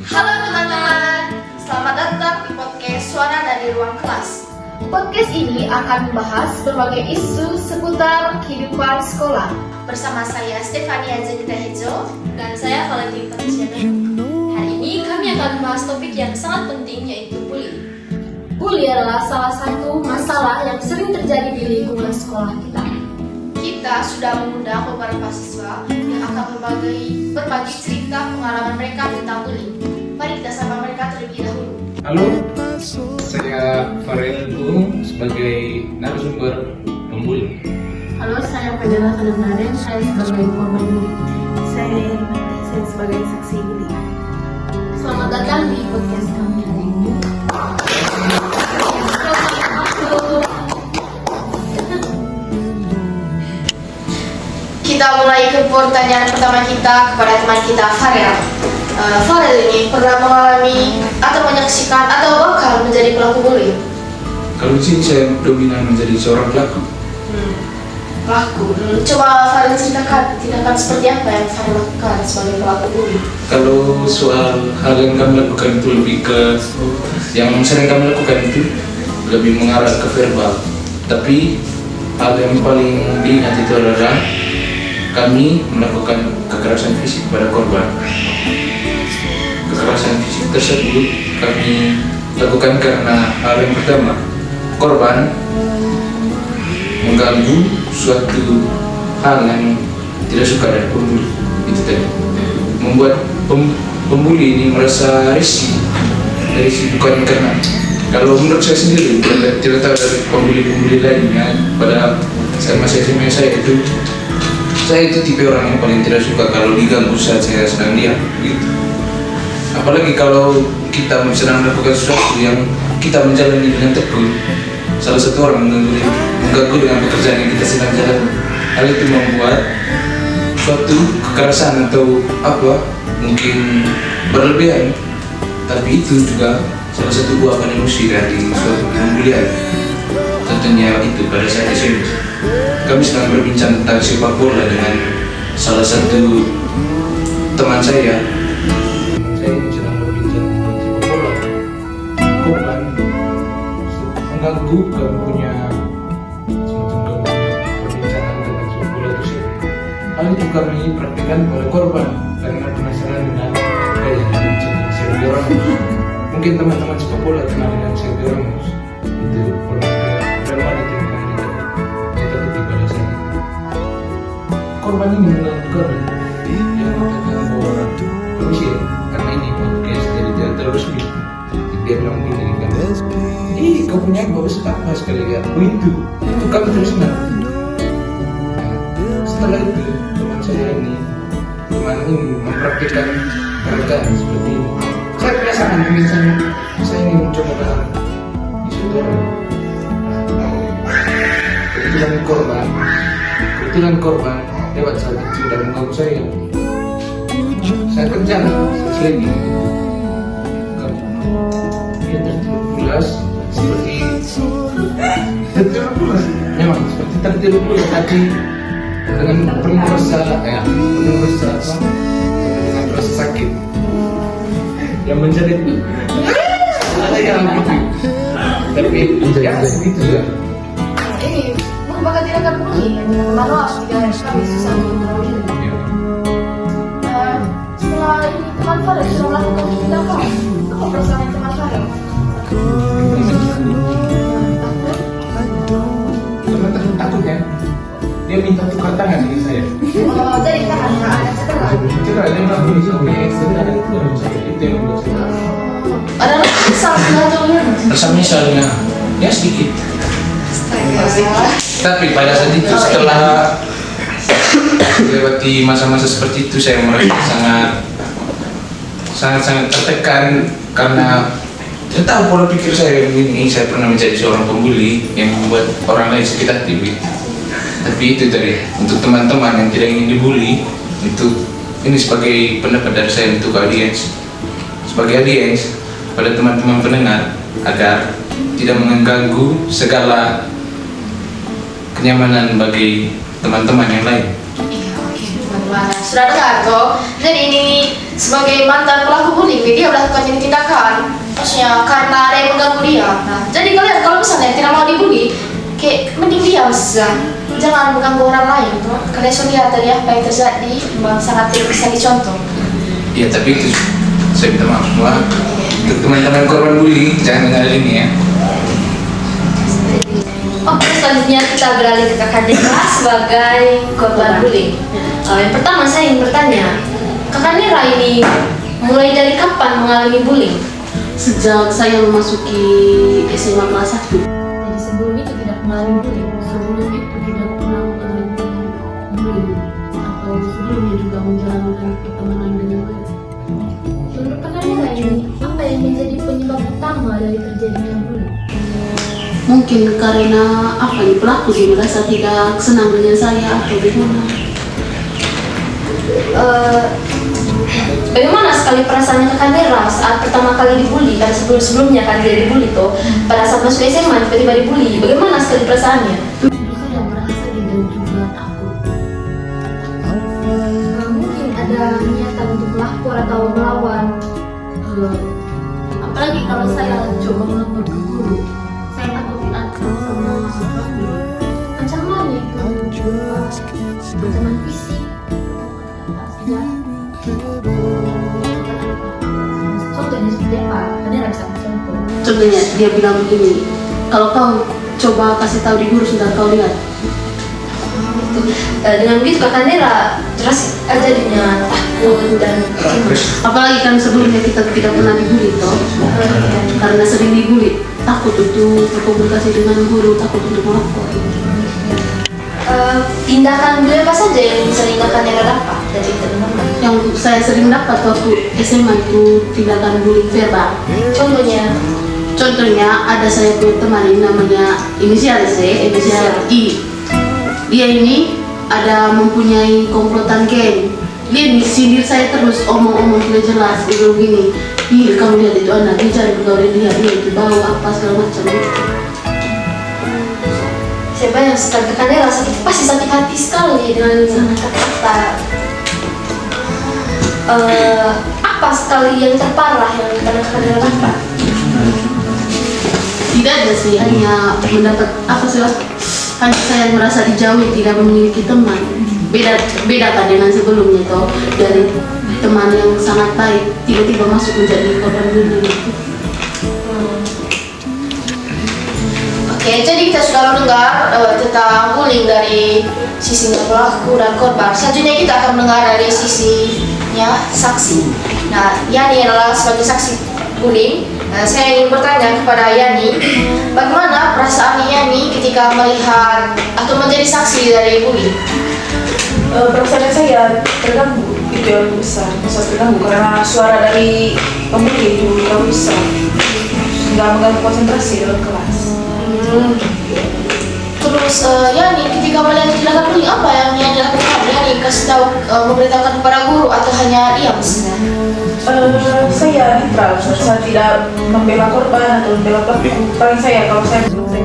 Halo teman-teman, selamat datang di podcast Suara dari Ruang Kelas. Podcast ini akan membahas berbagai isu seputar kehidupan sekolah. Bersama saya Stefania Zenita Hejo dan saya Valentin Patricia. Hari ini kami akan membahas topik yang sangat penting, yaitu bullying. Bully adalah salah satu masalah yang sering terjadi di lingkungan sekolah kita. Kita sudah mengundang beberapa siswa yang akan berbagi cerita pengalaman mereka tentang bullying. Mari kita sapa mereka terlebih dahulu. Halo, saya Farel Gung sebagai narasumber pembuli. Halo, saya Fedela Kadamnaden, saya sebagai korban bully. Saya sebagai saksi bully. Selamat datang di podcast kami hari ini. Kita mulai ke pertanyaan pertama kita kepada teman kita Farel. Farel ini pernah mengalami atau menyaksikan atau bakal menjadi pelaku bullying? Kalau sih saya dominan menjadi seorang pelaku. Coba Farel ceritakan tindakan seperti apa yang Farel lakukan sebagai pelaku bullying. Kalau soal hal yang kami lakukan itu lebih ke yang sering kami lakukan itu lebih mengarah ke verbal. Tapi hal yang paling diingat itu adalah kami melakukan kekerasan fisik pada korban. Kekerasan fisik tersebut kami lakukan karena hal yang pertama, korban mengganggu suatu hal yang tidak suka dari pembuli. Itu tadi membuat pembuli ini merasa risih bukan karena, kalau menurut saya sendiri tidak tahu dari pembuli lainnya. Pada saya masih SMA saya itu tipe orang yang paling tidak suka kalau diganggu saat saya sedang diam gitu. Apalagi kalau kita sedang melakukan sesuatu yang kita menjalani dengan tekun, salah satu orang mengganggu dengan pekerjaan yang kita sedang jalan. Hal itu membuat suatu kekerasan atau apa mungkin berlebihan, tapi itu juga salah satu buah emosi dari suatu pembulian. Tentunya itu pada saat SMP. Kami sedang berbincang tentang sepak bola dengan salah satu teman saya. Saya sedang berbincang tentang sepak bola. Korban mengganggu, kami punya perbincangan tentang sepak bola tersebut. Hal itu kami praktikkan pada korban karena penasaran dengan gaya berbincang dengan Sergio Ramos. Mungkin teman-teman sepak bola kenal dengan Sergio Ramos. Itu pernah ke Real Madrid yang kami ditakuti pada saat itu. Korban ini mengganggu kami. Dia mengatakan bahwa permisi karena ini podcast jadi tidak terlalu resmi. Dia bilang begini kan, kau punya bagus apa sekali ya? Itu kami terus senang. Setelah itu teman ini mempraktikkan mereka seperti ini. Saya biasakan misalnya saya ingin mencoba dalam isu orang. Kebetulan korban lewat saat itu dan mengganggu saya. Saya kejar selagi dia tertidur pulas seperti tertidur pulas, memang seperti tertidur pulas tadi dengan penuh rasa sakit yang menjerit ada yang gitu, tapi ya segitu ya. Ini merupakan tindakan bullying manual jika kami susah mengetahui. Setelah ini teman Farel sudah melakukan tindakan, apa perasaan teman Farel? Teman-teman takut ya, dia minta tukar tangan dengan saya. Oh, jadi tangan ada cedera. Cedera, dia bilang begini, cedera itu yang membuat cedera. Ada rasa sebetulnya. Rasa misalnya, ya sedikit. Tapi pada saat itu setelah melewati masa-masa seperti itu, saya merasa sangat tertekan karena tidak tahu pola pikir saya ini. Saya pernah menjadi seorang pembuli yang membuat orang lain sakit hati. Tapi itu tadi untuk teman-teman yang tidak ingin dibully, itu ini sebagai pendapat dari saya untuk audiens, sebagai audiens pada teman-teman pendengar agar tidak mengganggu segala kenyamanan bagi teman-teman yang lain. Iya, oke, teman-teman. Sudah dengar toh? Jadi ini sebagai mantan pelaku bullying, dia udah maksudnya karena ada yang mengganggu dia. Nah, jadi kalian kalau misalnya tidak mau dibully, kayak mending diam saja. Jangan mengganggu orang lain. Tuh. Kalian sudah lihat tadi apa yang terjadi, memang sangat tidak bisa dicontoh. Ya tapi itu saya minta maaf semua untuk teman-teman korban bullying, jangan dengar ini ya. Oke, selanjutnya kita beralih ke Kakak Nera sebagai korban bullying. Yang pertama saya ingin bertanya, Kakak Nera ini mulai dari kapan mengalami bullying? Sejak saya memasuki SMA kelas 1. Jadi sebelum itu tidak mengalami bullying. Sebelum itu tidak pernah mengalami bullying atau sebelumnya juga menjalankan pertemanan dengan baik. Menurut Kakak Nera ini, apa yang menjadi penyebab utama dari terjadinya bullying? Mungkin karena apa nih, pelaku dia merasa tidak senang dengan saya atau bagaimana? Bagaimana sekali perasaannya Kakak Nera saat pertama kali dibully? Karena sebelumnya kan dia dibully tuh. Pada saat masuk SMA tiba-tiba dibully. Bagaimana sekali perasaannya? Saya merasa dan juga takut. Mungkin ada niatan untuk melapor atau melawan. Apalagi kalau saya coba melapor ke guru, saya takut diancam sama suami. Ancamannya itu ancaman fisik. Contohnya seperti apa? Kakak Nera bisa contoh. Contohnya dia bilang begini, kalau kau coba kasih tahu di guru sudah kau lihat. Dengan begitu Kakak Nera terus jadinya takut dan Apalagi kan sebelumnya kita tidak pernah dibully toh. Karena sering dibully, takut untuk berkomunikasi dengan guru, takut untuk melapor. tindakan beliau apa saja yang sering Kakak Nera dapat dari teman-teman? Yang saya sering dapat waktu SMA itu tindakan bullying verbal. Contohnya ada saya punya teman ini namanya inisial C, inisial I. Dia ini ada mempunyai komplotan geng. Dia sindir saya terus, omong-omong tidak jelas. Dia bilang gini, ih kamu lihat itu anak, dia cari pergaulan dia itu bau apa segala macam. Saya bayang sekali Kakak Nera pasti sakit hati sekali dengan kata-kata. Apa sekali yang terparah yang Kakak Nera dapat? Tidak ada sih, hanya mendapat apa sih? Hanya saya merasa dijauhi, tidak memiliki teman. Beda kan dengan sebelumnya toh, dari teman yang sangat baik tiba-tiba masuk menjadi korban bullying. Oke, jadi kita sudah mendengar tentang bullying dari sisinya pelaku dan korban. Selanjutnya kita akan mendengar dari sisinya saksi. Nah, Yani adalah sebagai saksi bullying. Saya ingin bertanya kepada Yani, bagaimana perasaan Yani ketika melihat atau menjadi saksi dari bullying? Perasaan saya terganggu, itu yang besar. Saya terganggu karena suara dari pembuli itu terlalu besar, sehingga mengganggu konsentrasi dalam kelas. Terus Yani ketika melihat tindakan bullying apa yang Yani lakukan? Yani kasih tahu, memberitahukan kepada guru atau hanya diam saja? Saya netral, saya tidak membela korban atau membela pelaku. Paling saya kalau saya juga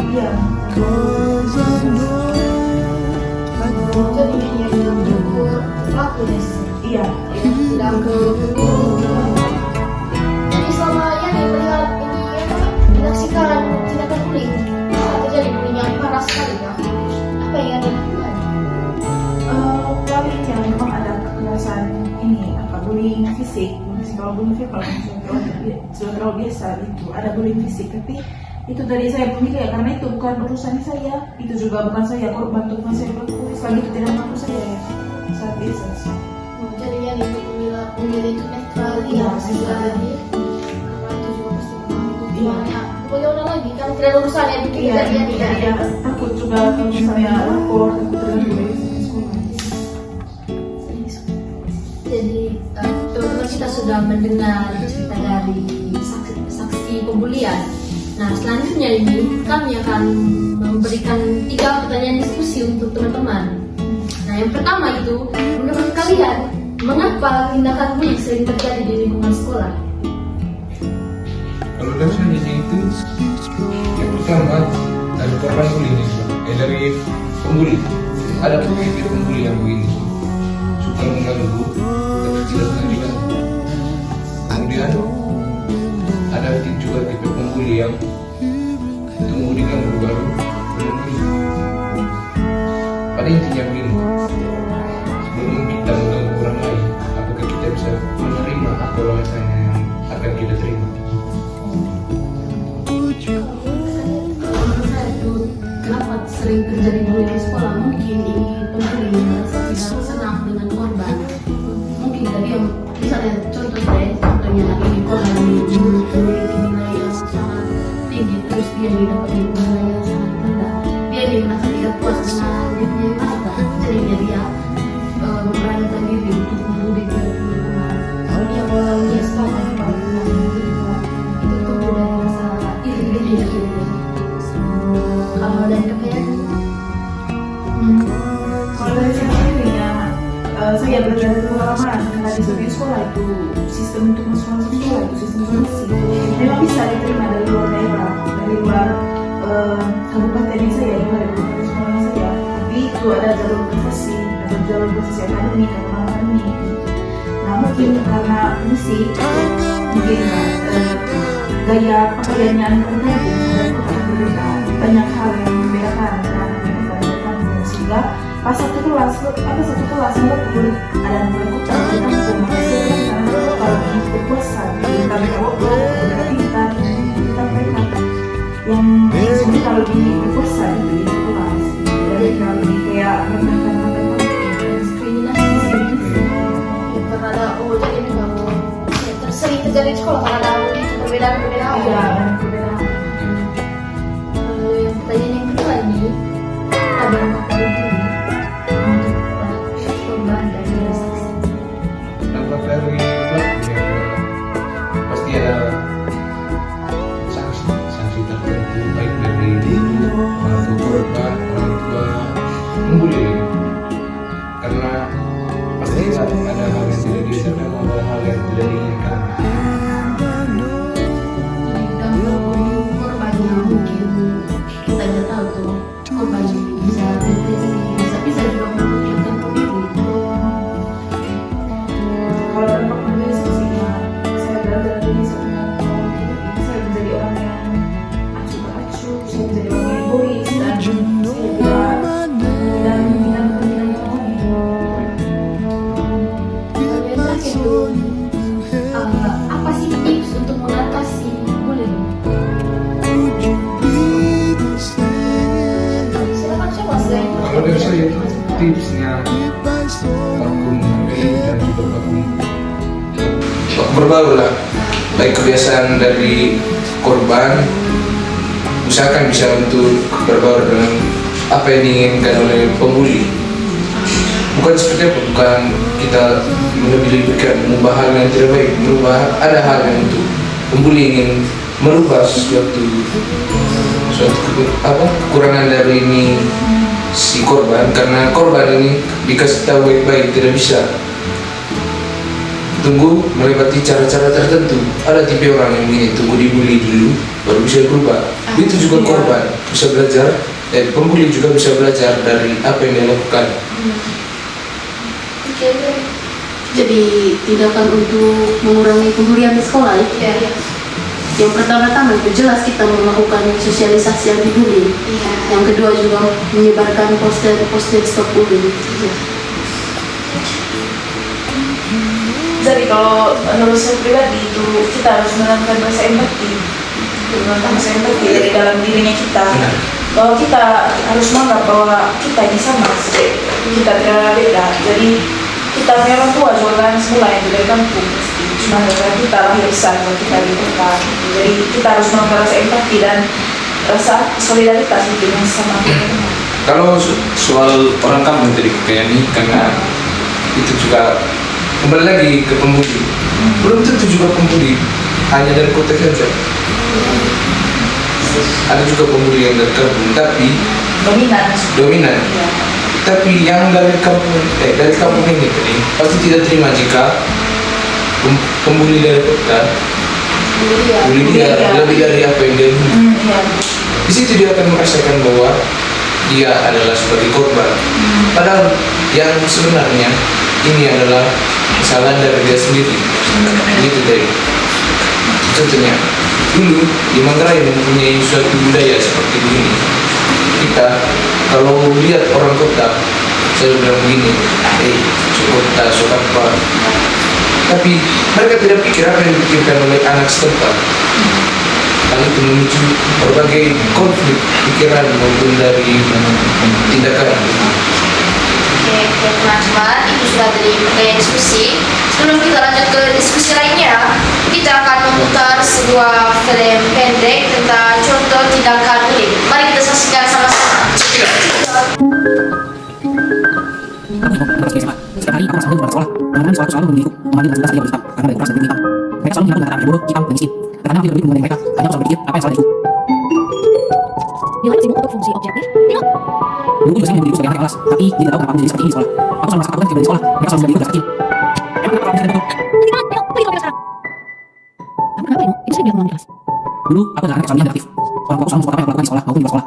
iya. Jadi Yani yang tegur pelaku ya? Iya. Tidak ke guru. Jadi selama Yani melihat ini menyaksikan tindakan bullying, terjadi bullying yang parah sekali ya. Apa yang Yani lakukan? Paling yang memang ada kekerasan ini bullying fisik. Kalau bullying verbal sudah terlalu biasa itu ada bullying fisik, tapi itu dari saya pemilih ya, karena itu bukan urusan saya, itu juga bukan saya korban, bukan saya pelaku, selagi itu tidak mengaku saya ya saat biasa. Jadi Yani memilih itu netral ya, karena itu juga pasti mengganggu. Bagaimana lagi kan tidak ada urusan yang bikin kita Yani ya. Takut juga kalau misalnya lapor, takut terganggu dari sekolah. Jadi teman-teman kita sudah mendengar cerita dari saksi pembulian. Nah selanjutnya ini kami akan memberikan 3 pertanyaan diskusi untuk teman-teman. Nah yang pertama itu, menurut kalian mengapa tindakan bullying sering terjadi di lingkungan sekolah? Kalau dasarnya itu yang pertama dari korban bullying dari pembuli. Ada pembuli yang begini suka mengganggu tapi tidak pernah diganggu. Kemudian diam, tunggu diganggu baru membuli. Pada intinya begini, sebelum kita mengganggu orang lain, apakah kita bisa menerima apa alasannya yang akan kita terima? Kenapa sering terjadi bully di sekolah? Mungkin ini pembuli merasa tidak senang dengan korban. Mungkin tadi yang misalnya contohnya ini korban memiliki nilai yang sangat tinggi, terus dia dapat nilai yang sangat rendah. Dia merasa tidak puas dengan nilai mereka, jadinya dia memberanikan diri untuk membuli dia punya teman. Kalau dia awalnya sekolah itu tumbuh dari rasa iri dia. Kalau dari kalian, Kalau dari saya sendiri ya, saya belajar dari pengalaman karena di sekolah itu sistem untuk masuk sekolah itu sistem zonasi memang bisa diterima dari luar daerah, dari luar kabupaten saya, luar dari kabupaten sekolahnya saya. Tapi itu ada jalur prestasi, akademik atau non akademik. Nah mungkin karena misi, mungkin gaya pakaiannya antar kampung dan kota berbeda, banyak hal yang membedakan dan kampung, sehingga pas satu kelas walaupun ada anak kota di kampung, maka saya kan kalau ini berpuasa kita berwobrol, pintar mereka yang sebenarnya kalau di berpuasa di kelas dari kalau di kayak mereka diskriminasi Karena ada jadi memang sering terjadi di sekolah karena ada perbedaan-perbedaan. iya dan perbedaan. Lalu yang pertanyaan yang kedua ini, ada apa bully untuk korban dari saksi? Dampak dari pelaku ya, pasti ada sanksi tertentu, baik dari orang tua korban, orang tua membuli, karena pasti ada hal yang tidak diinginkan, ada hal yang tidak diinginkan. Dampak bully korbannya mungkin kita tidak tahu tuh, korban bisa depresi, bisa juga memikirkan pemilu. Kalau dampak menjadi sih ya, saya belajar dari saya menjadi orang yang acuh, saya menjadi orang yang egois dan saya tidak menghilangkan nilai yang lain. Kalian terakhir tuh, apa sih tips untuk mengatasi bullying? Silakan coba selain itu. Kalau dari saya tipsnya vakum dan juga vakum berbaur lah, baik kebiasaan dari korban, usahakan bisa untuk berbaur dengan apa yang diinginkan oleh pembuli. Bukan seperti apa, bukan kita melebih-lebihkan, mengubah hal yang tidak baik, ada hal yang untuk pembuli ingin merubah suatu kekurangan dari ini si korban, karena korban ini dikasih tahu baik-baik tidak bisa, tunggu melewati cara-cara tertentu. Ada tipe orang yang begini, tunggu dibully dulu baru bisa berubah. Itu juga korban bisa belajar, pembuli juga bisa belajar dari apa yang dia lakukan. Jadi tindakan untuk mengurangi pembulian di sekolah ya. Iya. Yang pertama-tama itu jelas kita melakukan sosialisasi yang dibully. Iya. Yang kedua juga menyebarkan poster stop bullying. Jadi kalau menurut saya pribadi itu kita harus menanamkan rasa empati, dari dalam dirinya kita. Bahwa kita harus menganggap bahwa kita ini sama, kita tidak beda. Jadi kita punya orang tua juga kan semula yang dari kampung, cuma karena kita lahir sana, kita di kota. Jadi kita harus menganggap rasa empati dan rasa solidaritas dengan sama kita. Kalau soal orang kampung tadi kayak ini, karena itu juga kembali lagi ke pembuli. Belum tentu juga pembuli hanya dari kota saja. Ada juga pembuli yang dari kampung, tapi dominan. Ya. Tapi yang dari kampung ini tadi pasti tidak terima jika pembuli dari kota bully dia lebih dari apa yang dia inginkan. Iya. Di situ dia akan merasakan bahwa dia adalah sebagai korban. Padahal yang sebenarnya ini adalah kesalahan dari dia sendiri. Gitu tadi. Contohnya, dulu di Manggarai mempunyai suatu budaya seperti begini. Kita kalau lihat orang kota, saya bilang begini, kota, apa. Tapi mereka tidak pikir apa yang dipikirkan oleh anak setempat. Hal itu memicu berbagai konflik pikiran maupun dari tindakan. Oke, teman-teman, itu sudah dari berbagai diskusi. Sebelum kita lanjut ke diskusi lainnya, kita akan memutar sebuah film pendek tentang contoh tindakan bullying. Mari kita saksikan sama-sama. Setiap hari aku merasa beberapa sekolah, teman-teman selalu memilihku, memanggil dengan jelas dia berhitam karena dari keras dan hitam. Mereka selalu mengaku dengan kata bodoh, hitam, dan miskin. Karena aku tidak peduli mengenai mereka, hanya aku selalu berpikir apa yang salah diriku. Nilai maksimum untuk fungsi objektif 5. Dulu juga saya memilih sebagai anak kelas, tapi dia tidak tahu kenapa menjadi seperti ini di sekolah. Aku selalu merasa ketakutan ketika di sekolah, mereka selalu menjadi kecil. Emang kenapa kamu bisa betul? Pergi ke sekarang. Kamu kenapa ini? Itu sering dia ngomong di kelas. Dulu aku adalah anak yang selalu negatif. Orang tuaku selalu support apa yang aku lakukan di sekolah maupun di luar sekolah.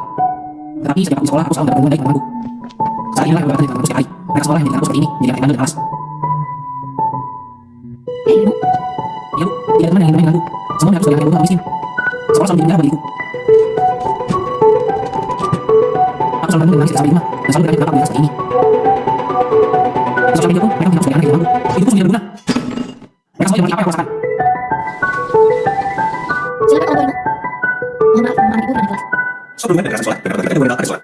Tetapi setiap aku di sekolah, aku selalu mendapat hubungan baik dengan temanku. Saat inilah beberapa tindakan setiap hari. Mereka sekolah yang menjadikan aku seperti ini, menjadi anak yang bandel dan malas. Hei, Nino. Ya bu, tidak ada teman yang ingin main denganku. Semua mengaku sebagai anak yang bodoh atau miskin. Sekolah selalu menjadi penjara bagiku. Aku selalu menangis ketika sampai di rumah dan selalu bertanya kenapa aku seperti ini. Di sosial media pun mereka mengaku sebagai anak yang temanku. Hidupku sendiri berguna. Mereka semua yang mengerti apa yang aku rasakan. Silakan kalau Nino. Mohon maaf, anak ibu anak kelas. Sebelumnya dari sekolah, benar-benar kita boleh datang ke sekolah.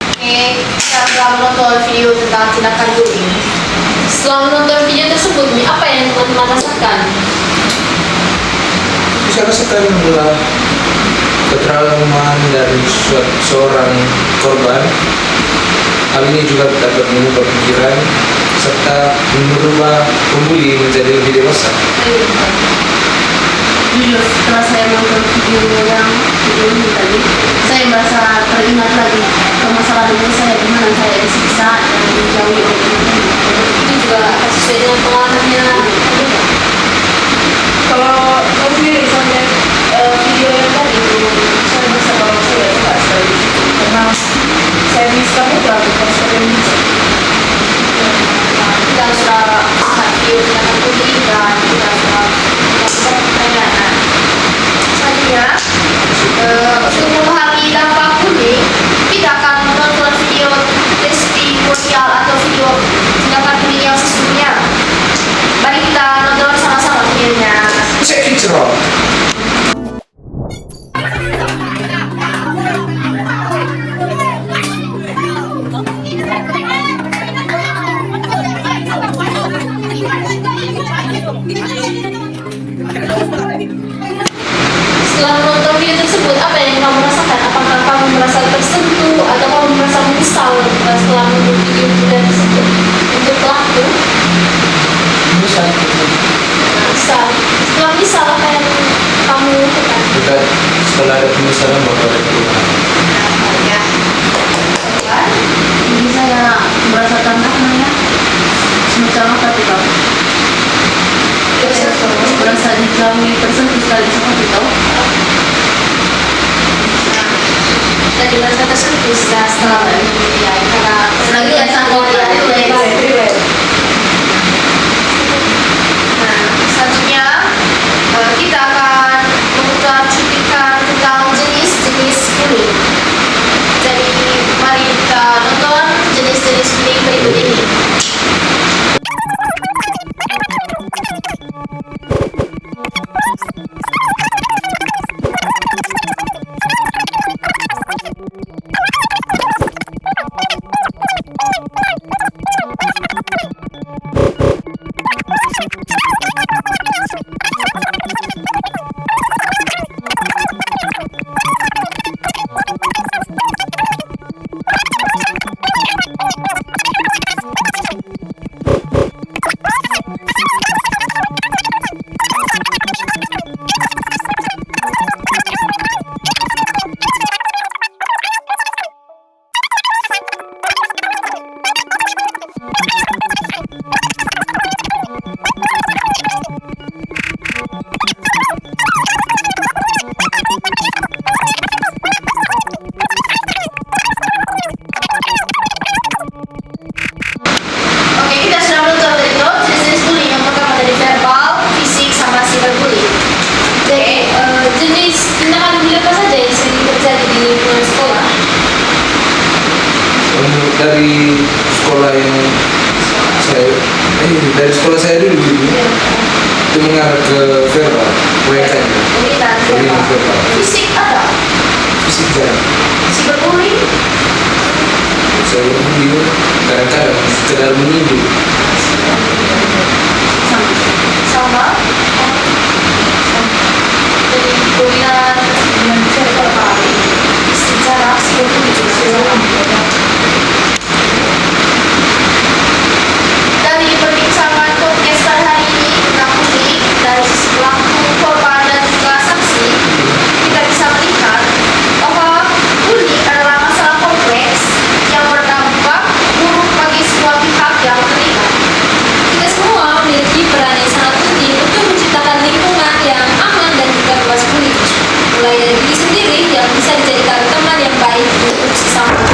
Oke, kita telah menonton video tentang tindakan bullying. Setelah menonton video tersebut, apa yang teman-teman rasakan? Saya rasakan adalah keterauman dari seorang korban. Hal ini juga dapat mengubah pikiran serta merubah pembuli menjadi lebih dewasa. Jujur setelah saya nonton video ini tadi, saya merasa teringat lagi ke masa lalu saya di mana saya disiksa dan dijauhi oleh teman-teman. Itu juga sesuai dengan pengalamannya. Kalau saya sendiri sampai video yang tadi itu saya merasa bahwa saya suka sekali karena saya bisa mudah bukan seperti ini. Kita sudah melihat video tindakan bullying dan kita sudah melakukan pertanyaan. Selanjutnya, untuk memahami dampak bullying, kita akan menonton video testimonial atau video tindakan bullying yang sesungguhnya. Mari kita nonton sama-sama videonya. Check it out. Setelah menonton video tersebut, apa yang kamu rasakan? Apakah kamu merasa tersentuh atau kamu merasa menyesal setelah menonton video tersebut? Untuk pelaku, Misal, setelah menyesal apa yang kamu lakukan? kita setelah ada penyesalan bakal ada perubahan. Ya. Ini saya merasakan namanya semacam apa tuh kak? Saya merasa dijauhi, tersentuh sekali seperti itu. Dan merasa tersentuh setelah menonton ya, karena Lagi ya sangat Relate. Nah, selanjutnya kita akan memutar cuplikan tentang jenis saya dari sekolah saya dulu gitu, itu mengarah ke verbal, WK-nya, bullying verbal. Fisik ada. Fisik jarang. Cyberbullying. Saya bingung, kadang-kadang sekedar menyindir. Sama. Jadi bullying verbal. Secara psikologis. Dari perbincangan podcast pada hari ini tentang bullying dari sisi pelaku, korban dan juga saksi, kita bisa melihat bahwa bullying adalah masalah kompleks yang berdampak buruk bagi semua pihak yang terlibat. Kita semua memiliki peran yang sangat penting untuk menciptakan lingkungan yang aman dan juga bebas bullying. Mulai dari diri sendiri yang bisa dijadikan teman yang baik untuk sesama.